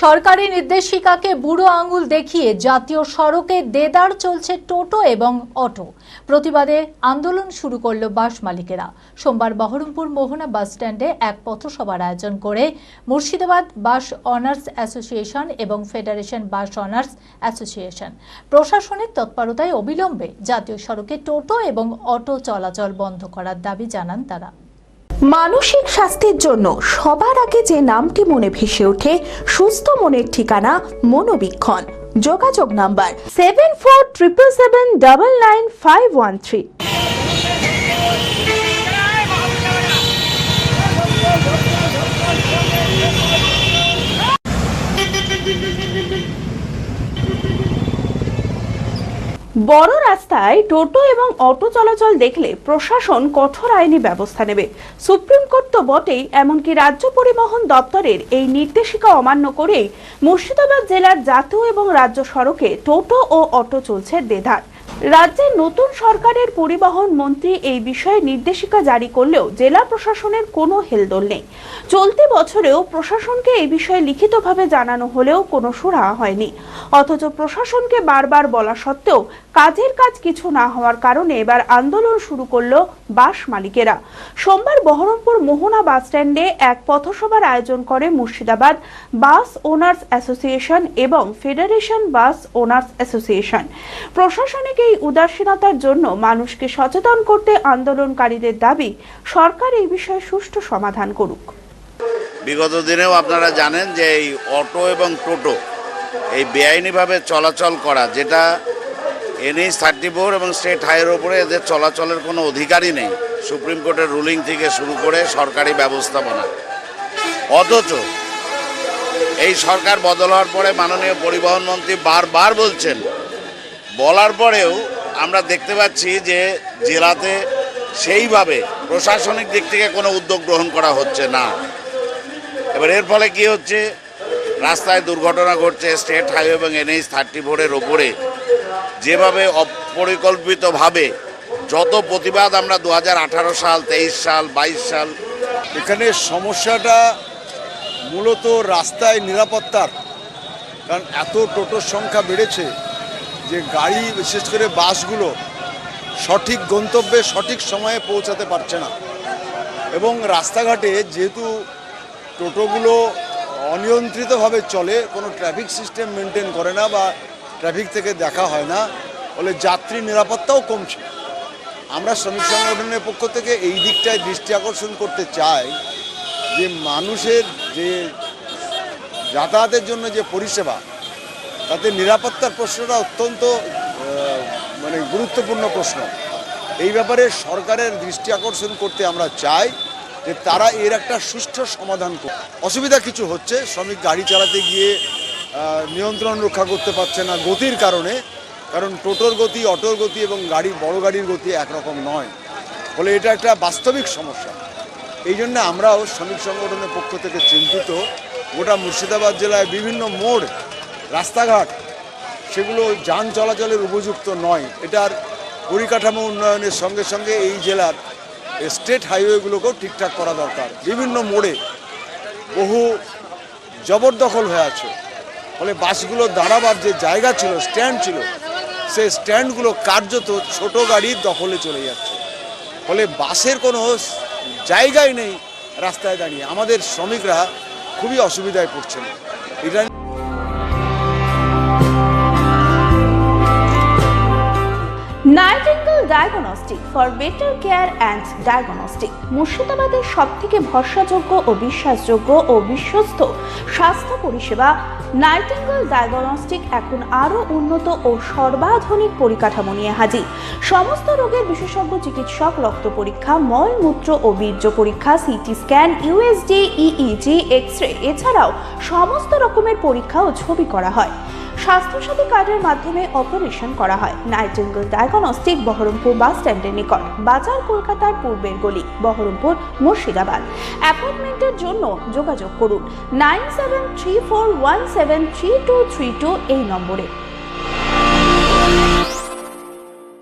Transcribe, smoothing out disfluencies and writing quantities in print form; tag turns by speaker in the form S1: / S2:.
S1: সরকারি নির্দেশিকাকে বুড়ো আঙুল দেখিয়ে জাতীয় সড়কে দেদার চলছে টোটো এবং অটো। প্রতিবাদে আন্দোলন শুরু করল বাস মালিকেরা। সোমবার বহরমপুর মোহনা বাস স্ট্যান্ডে এক পথসভার আয়োজন করে মুর্শিদাবাদ বাস অনার্স অ্যাসোসিয়েশন এবং ফেডারেশন বাস অনার্স অ্যাসোসিয়েশন প্রশাসনের তৎপরতায় অবিলম্বে জাতীয় সড়কে টোটো এবং অটো চলাচল বন্ধ করার দাবি জানান তারা।
S2: মানসিক স্বাস্থ্যের জন্য সবার আগে যে নামটি মনে ভেসে ওঠে সুস্থ মনের ঠিকানা মনোবীক্ষণ। যোগাযোগ নাম্বার 7477799513। বড় রাস্তায় টোটো এবং অটো চলাচল দেখলে প্রশাসন কঠোর আইনি ব্যবস্থা নেবে। সুপ্রিম কোর্ট তো বটেই, এমনকি রাজ্য পরিবহন দপ্তরের এই নির্দেশিকা অমান্য করেই মুর্শিদাবাদ জেলার জাতীয় এবং রাজ্য সড়কে টোটো ও অটো চলছে দেদার। রাজ্যের নতুন সরকারের পরিবহন মন্ত্রী এই বিষয়ে নির্দেশিকা জারি করলেও জেলা প্রশাসনের কোনো হেলদোল নেই। চলতি বছরেও প্রশাসনকে এই বিষয়ে লিখিতভাবে জানানো হলেও কোনো সুরাহা হয়নি। অথচ প্রশাসনকে বারবার বলা সত্ত্বেও কাজের কাজ কিছু না হওয়ার কারণে এবার আন্দোলন শুরু করলো বাস মালিকেরা। সোমবার বহরমপুর মোহনা বাস স্ট্যান্ডে এক পথসভার আয়োজন করে মুর্শিদাবাদ বাস ওনার্স অ্যাসোসিয়েশন এবং ফেডারেশন বাস ওনার্স অ্যাসোসিয়েশন। প্রশাসনিক এই উদাসীনতার জন্য মানুষকে সচেতন করতে আন্দোলনকারীদের দাবি সরকার এই বিষয়ে সুষ্ঠু সমাধান করুক।
S3: বিগত দিনেও আপনারা জানেন যে এই অটো এবং টোটো এই বেআইনিভাবে চলাচল করা, যেটা NH 34 এবং স্টেট হাইওয়ের ওপরে এদের চলাচলের কোনো অধিকারই নেই, সুপ্রিম কোর্টের রুলিং থেকে শুরু করে সরকারি ব্যবস্থাপনা। অথচ এই সরকার বদল হওয়ার পরে মাননীয় পরিবহন মন্ত্রী বারবার বলছেন, বলার পরেও আমরা দেখতে পাচ্ছি যে জেলাতে সেইভাবে প্রশাসনিক দিক থেকে কোনো উদ্যোগ গ্রহণ করা হচ্ছে না। এবার এর ফলে কি হচ্ছে, রাস্তায় দুর্ঘটনা ঘটছে। স্টেট হাইওয়ে এবং NH 34-এর ওপরে যেভাবে অপরিকল্পিতভাবে যত প্রতিবাদ আমরা 2018 সাল, 23 সাল, 22 সাল,
S4: এখানে সমস্যাটা মূলত রাস্তায় নিরাপত্তার। কারণ এত টোটোর সংখ্যা বেড়েছে যে গাড়ি, বিশেষ করে বাসগুলো সঠিক গন্তব্যে সঠিক সময়ে পৌঁছাতে পারছে না। এবং রাস্তাঘাটে যেহেতু টোটোগুলো অনিয়ন্ত্রিতভাবে চলে, কোনো ট্রাফিক সিস্টেম মেনটেন করে না বা ট্রাফিক থেকে দেখা হয় না, ফলে যাত্রী নিরাপত্তাও কমছে। আমরা শ্রমিক সংগঠনের পক্ষ থেকে এই দিকটায় দৃষ্টি আকর্ষণ করতে চাই যে মানুষের যে যাতায়াতের জন্য যে পরিষেবা, তাতে নিরাপত্তার প্রশ্নটা অত্যন্ত গুরুত্বপূর্ণ প্রশ্ন। এই ব্যাপারে সরকারের দৃষ্টি আকর্ষণ করতে আমরা চাই যে তারা এর একটা সুষ্ঠু সমাধান করে। অসুবিধা কিছু হচ্ছে, শ্রমিক গাড়ি চালাতে গিয়ে নিয়ন্ত্রণ রক্ষা করতে পারছে না গতির কারণে। কারণ টোটোর গতি, অটোর গতি এবং বড় গাড়ির গতি একরকম নয়, ফলে এটা একটা বাস্তবিক সমস্যা। এই জন্য আমরাও শ্রমিক সংগঠনের পক্ষ থেকে চিন্তিত। গোটা মুর্শিদাবাদ জেলায় বিভিন্ন মোড়, রাস্তাঘাট, সেগুলো যান চলাচলের উপযুক্ত নয়। এটার পরিকাঠামো উন্নয়নের সঙ্গে সঙ্গে এই জেলার স্টেট হাইওয়েগুলোকেও ঠিকঠাক করা দরকার। বিভিন্ন মোড়ে বহু জবরদখল হয়ে আছে, ফলে বাসগুলো দাঁড়াবার যে জায়গা ছিল, স্ট্যান্ড ছিল, সেই স্ট্যান্ডগুলো কার্যত ছোট গাড়ির দখলে চলে যাচ্ছে। ফলে বাসের কোনো জায়গাই নেই রাস্তায় দাঁড়িয়ে। আমাদের শ্রমিকরা খুবই অসুবিধায় পড়ছেন। এটা
S2: nightingale diagnostic for better care and diagnostic মুর্শিদাবাদের সবথেকে ভরসাযোগ্য ও বিশ্বাসযোগ্য ও বিশ্বস্ত স্বাস্থ্য পরিষেবা নাইটিঙ্গেল ডায়াগনস্টিক এখন আরও উন্নত ও সর্বাধুনিক পরিকাঠামো নিয়ে হাজির। সমস্ত রোগের বিশেষজ্ঞ চিকিৎসক, রক্ত পরীক্ষা, মল, মূত্র ও বীর্য পরীক্ষা, CT scan, USG, EEG, X-ray, এছাড়াও সমস্ত রকমের পরীক্ষা ও ছবি করা হয়। স্বাস্থ্যসাথী কার্ডের মাধ্যমে অপারেশন করা হয়। নাইটিঙ্গেল ডায়াগনস্টিক বহরমপুর বাস স্ট্যান্ডের নিকট, বাজার, কলকাতার পূর্বের গলি, বহরমপুর, মুর্শিদাবাদ। অ্যাপয়েন্টমেন্টের জন্য যোগাযোগ করুন 9734173232 এই নম্বরে।